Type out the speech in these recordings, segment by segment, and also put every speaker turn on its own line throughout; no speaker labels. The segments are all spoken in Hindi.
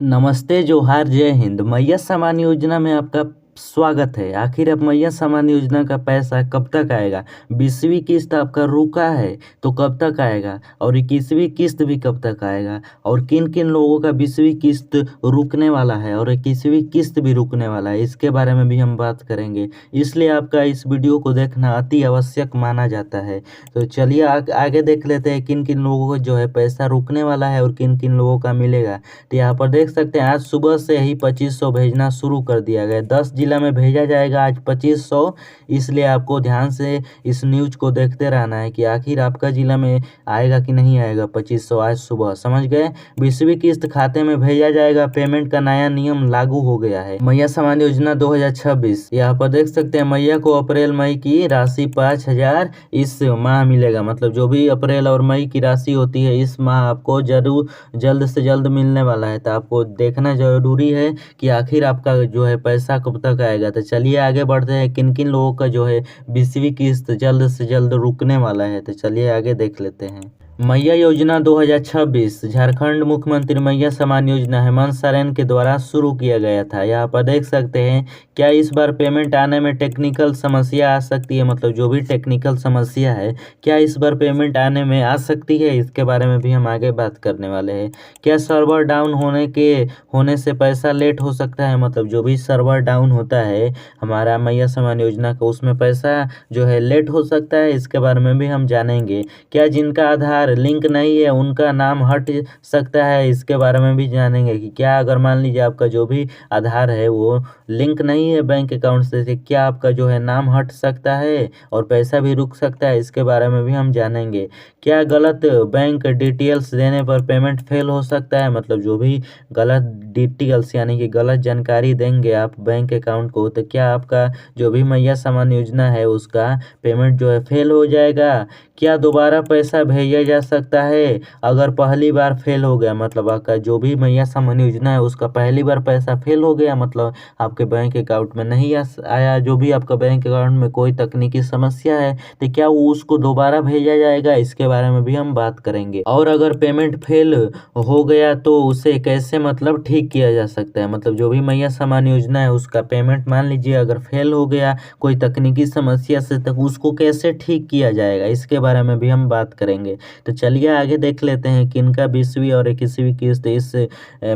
नमस्ते, जोहार, जय हिंद। मैया सम्मान योजना में आपका स्वागत है। आखिर अब मैया सम्मान योजना का पैसा कब तक आएगा? 20वीं किस्त आपका रुका है तो कब तक आएगा? और 21वीं किस्त भी कब तक आएगा? और किन-किन लोगों का 20वीं किस्त रुकने वाला है और 21वीं किस्त भी रुकने वाला है, इसके बारे में भी हम बात करेंगे। इसलिए आपका इस वीडियो को देखना अति आवश्यक माना जाता है। तो चलिए आगे देख लेते हैं किन-किन लोगों को जो है पैसा रुकने वाला है और किन-किन लोगों का मिलेगा। तो यहाँ पर देख सकते हैं आज सुबह से ही 2500 भेजना शुरू कर दिया गया है। 10 जिला में भेजा जाएगा आज 2500। इसलिए आपको ध्यान से इस न्यूज़ को देखते रहना है कि आखिर आपका जिला में आएगा कि नहीं आएगा 2500 आज सुबह, समझ गए। 20वीं किस्त खाते में भेजा जाएगा। पेमेंट का नया नियम लागू हो गया है। मैया सम्मान योजना 2026 यहाँ पर देख सकते हैं मैया को अप्रैल मई की राशि 5000 इस माह मिलेगा। मतलब जो भी अप्रैल और मई की राशि होती है इस माह आपको जरूर जल्द से जल्द मिलने वाला है। तो आपको देखना ज़रूरी है कि आखिर आपका जो है पैसा कब तक आएगा। तो चलिए आगे बढ़ते हैं किन-किन लोगों का जो है 20वीं किस्त जल्द से जल्द रुकने वाला है। तो चलिए आगे देख लेते हैं। मैया योजना 2026 झारखंड मुख्यमंत्री मैया सम्मान योजना हेमंत सोरेन के द्वारा शुरू किया गया था। यहाँ पर देख सकते हैं क्या इस बार पेमेंट आने में टेक्निकल समस्या आ सकती है। मतलब जो भी टेक्निकल समस्या है क्या इस बार पेमेंट आने में आ सकती है, इसके बारे में भी हम आगे बात करने वाले हैं। क्या सर्वर डाउन होने से पैसा लेट हो सकता है? मतलब जो भी सर्वर डाउन होता है हमारा मैया सम्मान योजना का उसमें पैसा जो है लेट हो सकता है, इसके बारे में भी हम जानेंगे। क्या जिनका आधार लिंक नहीं है उनका नाम हट सकता है, इसके बारे में भी जानेंगे कि क्या अगर मान लीजिए आपका जो भी आधार है वो लिंक नहीं है बैंक अकाउंट से क्या आपका जो है नाम हट सकता है और पैसा भी रुक सकता है, इसके बारे में भी हम जानेंगे। क्या गलत बैंक डिटेल्स देने पर पेमेंट फेल हो सकता है? मतलब जो भी गलत डिटेल्स यानी कि गलत जानकारी देंगे आप बैंक अकाउंट को तो क्या आपका जो भी मैया सम्मान योजना है उसका पेमेंट जो है फेल हो जाएगा? क्या दोबारा पैसा भेजा जा सकता है अगर पहली बार फेल हो गया? मतलब आपका जो भी मैया सम्मान योजना है उसका पहली बार पैसा फेल हो गया, मतलब आपके बैंक अकाउंट में नहीं आया, जो भी आपका बैंक अकाउंट में कोई तकनीकी समस्या है तो क्या वो उसको दोबारा भेजा जाएगा, इसके बारे में भी हम बात करेंगे। और अगर पेमेंट फेल हो गया तो उसे कैसे मतलब ठीक किया जा सकता है? मतलब जो भी मैया सम्मान योजना है उसका पेमेंट मान लीजिए अगर फेल हो गया कोई तकनीकी समस्या से तो उसको कैसे ठीक किया जाएगा, इसके बारे में भी हम बात करेंगे। तो चलिए आगे देख लेते हैं किनका 20वीं और 21वीं किस्त इस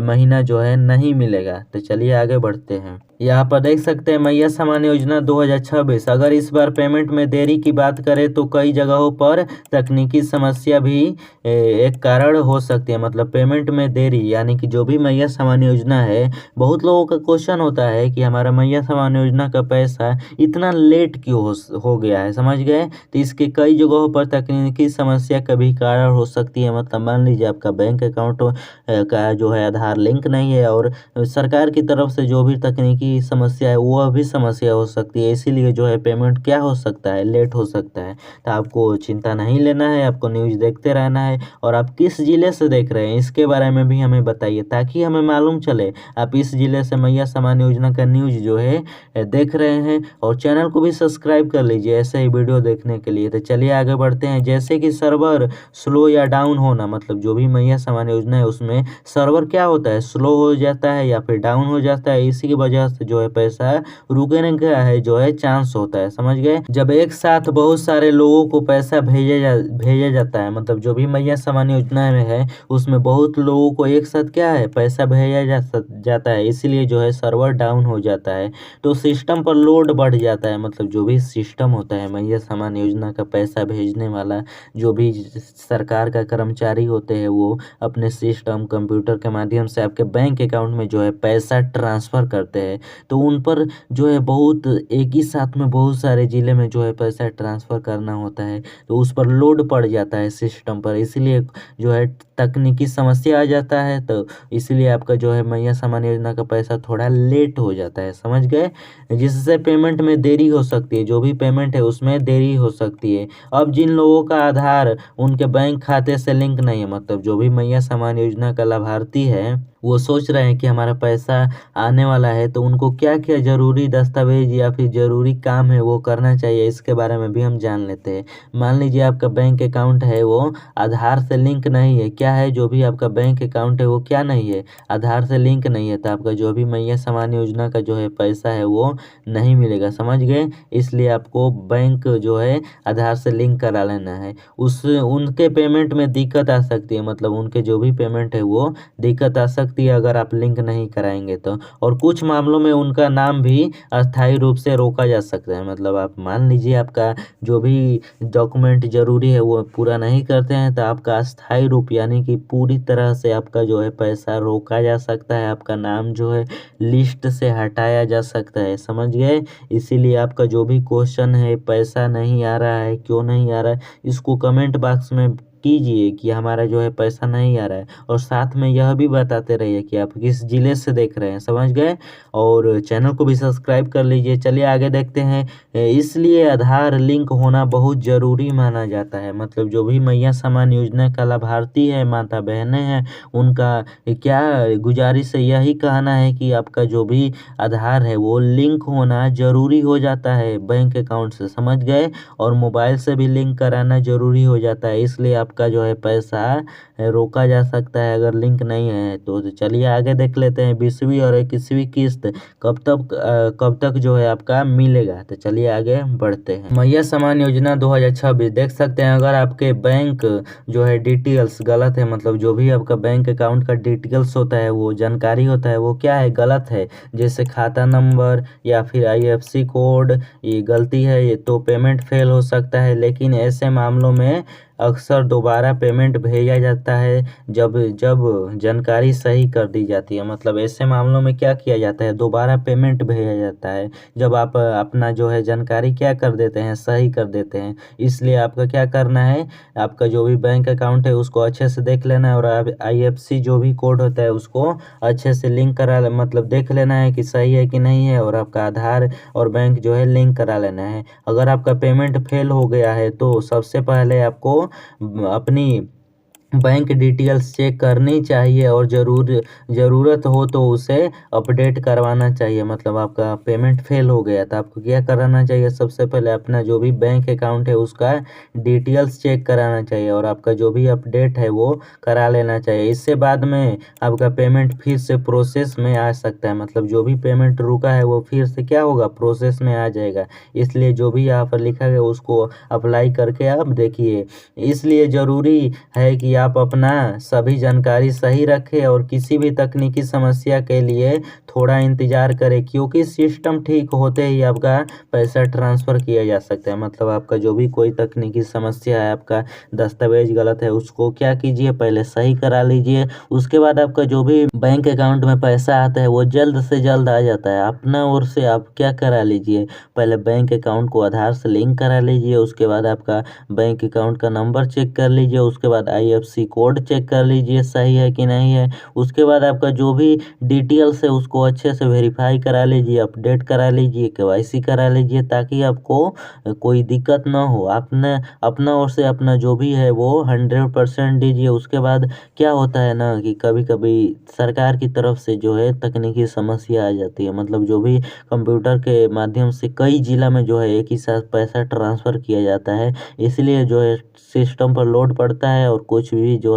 महीना जो है नहीं मिलेगा। तो चलिए आगे बढ़ते हैं। यहाँ पर देख सकते हैं मैया सम्मान योजना 2026 अगर इस बार पेमेंट में देरी की बात करें तो कई जगहों पर तकनीकी समस्या भी एक कारण हो सकती है। मतलब पेमेंट में देरी यानी कि जो भी मैया सम्मान योजना है बहुत लोगों का क्वेश्चन होता है कि हमारा मैया सम्मान योजना का पैसा इतना लेट क्यों हो गया है, समझ गए। तो इसके कई जगहों पर तकनीकी समस्या का भी कारण हो सकती है। मतलब मान लीजिए आपका बैंक अकाउंट का जो है आधार लिंक नहीं है और सरकार की तरफ से जो भी तकनीकी समस्या है वो भी समस्या हो सकती है, इसीलिए जो है पेमेंट क्या हो सकता है लेट हो सकता है। तो आपको चिंता नहीं लेना है, आपको न्यूज़ देखते रहना है और आप किस जिले से देख रहे हैं इसके बारे में भी हमें बताइए ताकि हमें मालूम चले आप इस जिले से मैया सम्मान योजना का न्यूज़ जो है देख रहे हैं। और चैनल को भी सब्सक्राइब कर लीजिए ऐसे ही वीडियो देखने के लिए। तो चलिए आगे बढ़ते हैं। जैसे कि सर्वर स्लो या डाउन होना, मतलब जो भी मैया सम्मान योजना है उसमें सर्वर क्या होता है स्लो हो जाता है या फिर डाउन हो जाता है, इसी की वजह से जो है पैसा रुकने का है जो है चांस होता है, समझ गए। जब एक साथ बहुत सारे लोगों को पैसा भेजा जाता है, मतलब जो भी मैया सम्मान योजना में है उसमें बहुत लोगों को एक साथ क्या है पैसा भेजा जाता है, इसीलिए जो है सर्वर डाउन हो जाता है तो सिस्टम पर लोड बढ़ जाता है। मतलब जो भी सिस्टम होता है मैया सम्मान योजना का पैसा भेजने वाला जो भी सरकार का कर्मचारी होते हैं वो अपने सिस्टम कंप्यूटर के माध्यम से आपके बैंक अकाउंट में जो है पैसा ट्रांसफ़र करते हैं तो उन पर जो है बहुत एक ही साथ में बहुत सारे ज़िले में जो है पैसा ट्रांसफ़र करना होता है तो उस पर लोड पड़ जाता है सिस्टम पर, इसीलिए जो है तकनीकी समस्या आ जाता है। तो इसलिए आपका जो है मैया सम्मान योजना का पैसा थोड़ा लेट हो जाता है, समझ गए, जिससे पेमेंट में देरी हो सकती है, जो भी पेमेंट है उसमें देरी हो सकती है। अब जिन लोगों का आधार उनके बैंक खाते से लिंक नहीं है, मतलब जो भी मैया सम्मान योजना का लाभार्थी है वो सोच रहे हैं कि हमारा पैसा आने वाला है तो उन उनको क्या क्या ज़रूरी दस्तावेज या फिर ज़रूरी काम है वो करना चाहिए, इसके बारे में भी हम जान लेते हैं। मान लीजिए आपका बैंक अकाउंट है वो आधार से लिंक नहीं है, क्या है जो भी आपका बैंक अकाउंट है वो क्या नहीं है, आधार से लिंक नहीं है, तो आपका जो भी मैया सम्मान योजना का जो है पैसा है वो नहीं मिलेगा, समझ गए। इसलिए आपको बैंक जो है आधार से लिंक करा लेना है। उस उनके पेमेंट में दिक्कत आ सकती है, मतलब उनके जो भी पेमेंट है वो दिक्कत आ सकती है अगर आप लिंक नहीं कराएंगे तो। और कुछ मामलों में उनका नाम भी अस्थायी रूप से रोका जा सकता है, मतलब आप मान लीजिए आपका जो भी डॉक्यूमेंट ज़रूरी है वो पूरा नहीं करते हैं तो आपका अस्थायी रूप यानी कि पूरी तरह से आपका जो है पैसा रोका जा सकता है, आपका नाम जो है लिस्ट से हटाया जा सकता है, समझ गए। इसीलिए आपका जो भी क्वेश्चन है पैसा नहीं आ रहा है, क्यों नहीं आ रहा है, इसको कमेंट बॉक्स में कीजिए कि हमारा जो है पैसा नहीं आ रहा है, और साथ में यह भी बताते रहिए कि आप किस ज़िले से देख रहे हैं, समझ गए। और चैनल को भी सब्सक्राइब कर लीजिए। चलिए आगे देखते हैं। इसलिए आधार लिंक होना बहुत ज़रूरी माना जाता है, मतलब जो भी मैया सम्मान योजना का लाभार्थी है, माता बहनें हैं, उनका क्या गुजारिश है, यही कहना है कि आपका जो भी आधार है वो लिंक होना ज़रूरी हो जाता है बैंक अकाउंट से, समझ गए। और मोबाइल से भी लिंक कराना ज़रूरी हो जाता है, इसलिए आपका जो है पैसा रोका जा सकता है अगर लिंक नहीं है तो चलिए आगे देख लेते हैं। 20वीं और 21वीं किस्त कब तक जो है आपका मिलेगा, तो चलिए आगे बढ़ते हैं। मैया सम्मान योजना 2026 देख सकते हैं। अगर आपके बैंक जो है डिटेल्स गलत है, मतलब जो भी आपका बैंक अकाउंट का डिटेल्स होता है वो जानकारी होता है वो क्या है, गलत है, जैसे खाता नंबर या फिर IFSC कोड, ये गलती है ये तो पेमेंट फेल हो सकता है। लेकिन ऐसे मामलों में अक्सर दोबारा पेमेंट भेजा जाता है जब जब जानकारी सही कर दी जाती है, मतलब ऐसे मामलों में क्या किया जाता है, दोबारा पेमेंट भेजा जाता है जब आप अपना जो है जानकारी क्या कर देते हैं, सही कर देते हैं। इसलिए आपका क्या करना है, आपका जो भी बैंक अकाउंट है उसको अच्छे से देख लेना है, और IFSC जो भी कोड होता है उसको अच्छे से लिंक करा मतलब देख लेना है कि सही है कि नहीं है, और आपका आधार और बैंक जो है लिंक करा लेना है। अगर आपका पेमेंट फेल हो गया है तो सबसे पहले आपको अपनी बैंक डिटेल्स चेक करनी चाहिए, और ज़रूरत हो तो उसे अपडेट करवाना चाहिए। मतलब आपका पेमेंट फेल हो गया तो आपको क्या कराना चाहिए, सबसे पहले अपना जो भी बैंक अकाउंट है उसका डिटेल्स चेक कराना चाहिए, और आपका जो भी अपडेट है वो करा लेना चाहिए। इससे बाद में आपका पेमेंट फिर से प्रोसेस में आ सकता है, मतलब जो भी पेमेंट रुका है वो फिर से क्या होगा, प्रोसेस में आ जाएगा। इसलिए जो भी यहाँ पर लिखा गया उसको अप्लाई करके आप देखिए। इसलिए ज़रूरी है कि आप अपना सभी जानकारी सही रखें, और किसी भी तकनीकी समस्या के लिए थोड़ा इंतज़ार करें, क्योंकि सिस्टम ठीक होते ही आपका पैसा ट्रांसफ़र किया जा सकता है। मतलब आपका जो भी कोई तकनीकी समस्या है, आपका दस्तावेज गलत है, उसको क्या कीजिए, पहले सही करा लीजिए। उसके बाद आपका जो भी बैंक अकाउंट में पैसा आता है वो जल्द से जल्द आ जाता है। अपना ओर से आप क्या करा लीजिए, पहले बैंक अकाउंट को आधार से लिंक करा लीजिए, उसके बाद आपका बैंक अकाउंट का नंबर चेक कर लीजिए, उसके बाद IFSC कोड चेक कर लीजिए सही है कि नहीं है। उसके बाद आपका जो भी डिटेल्स है उसको अच्छे से वेरीफाई करा लीजिए, अपडेट करा लीजिए, KYC करा लीजिए, ताकि आपको कोई दिक्कत ना हो। आपने अपना ओर से अपना जो भी है वो 100% दीजिए। उसके बाद क्या होता है ना कि कभी कभी सरकार की तरफ से जो है तकनीकी समस्या आ जाती है, मतलब जो भी कंप्यूटर के माध्यम से कई ज़िला में जो है एक ही साथ पैसा ट्रांसफ़र किया जाता है, इसलिए जो है सिस्टम पर लोड पड़ता है, और कुछ भी जो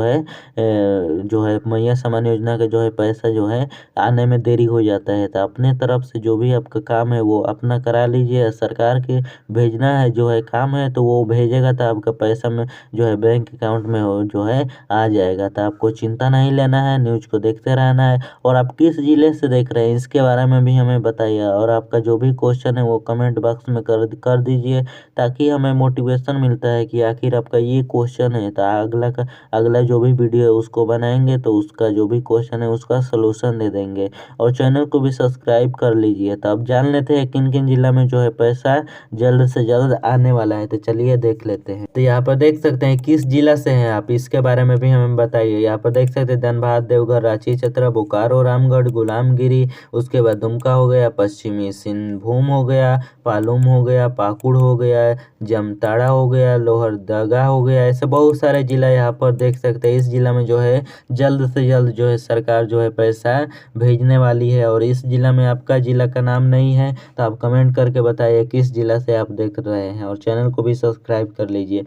है मैया सम्मान योजना का जो है पैसा जो है आने में देरी हो जाता है। तो अपने तरफ से जो भी आपका काम है वो अपना करा लीजिए। सरकार के भेजना है जो है काम है तो वो भेजेगा, तो आपका पैसा में जो है बैंक अकाउंट में हो जो है आ जाएगा। तो आपको चिंता नहीं लेना है, न्यूज़ को देखते रहना है। और आप किस ज़िले से देख रहे हैं इसके बारे में भी हमें बताइए, और आपका जो भी क्वेश्चन है वो कमेंट बॉक्स में कर दीजिए, ताकि हमें मोटिवेशन मिलता है कि आखिर आपका ये क्वेश्चन है, तो अगला जो भी वीडियो है उसको बनाएंगे तो उसका जो भी क्वेश्चन है उसका सलूशन दे देंगे। और चैनल को भी सब्सक्राइब कर लीजिए। तो अब जान लेते हैं किन किन जिला में जो है पैसा जल्द से जल्द आने वाला है, तो चलिए देख लेते हैं। तो यहाँ पर देख सकते हैं किस जिला से हैं आप, इसके बारे में भी हमें बताइए। यहाँ पर देख सकते हैं धनबाद, देवघर, रांची, चतरा, बोकारो, रामगढ़, गुलामगिरी, उसके बाद दुमका हो गया, पश्चिमी सिंहभूम हो गया, पालुम हो गया, पाकुड़ हो गया, जामताड़ा हो गया, लोहरदगा हो गया, ऐसे बहुत सारे जिला यहाँ पर देख सकते हैं इस ज़िला में जो है जल्द से जल्द जो है सरकार जो है पैसा भेजने वाली है। और इस ज़िला में आपका ज़िला का नाम नहीं है तो आप कमेंट करके बताइए किस ज़िला से आप देख रहे हैं, और चैनल को भी सब्सक्राइब कर लीजिए।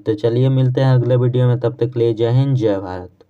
तो चलिए मिलते हैं अगले वीडियो में, तब तक के लिए जय हिंद जय भारत।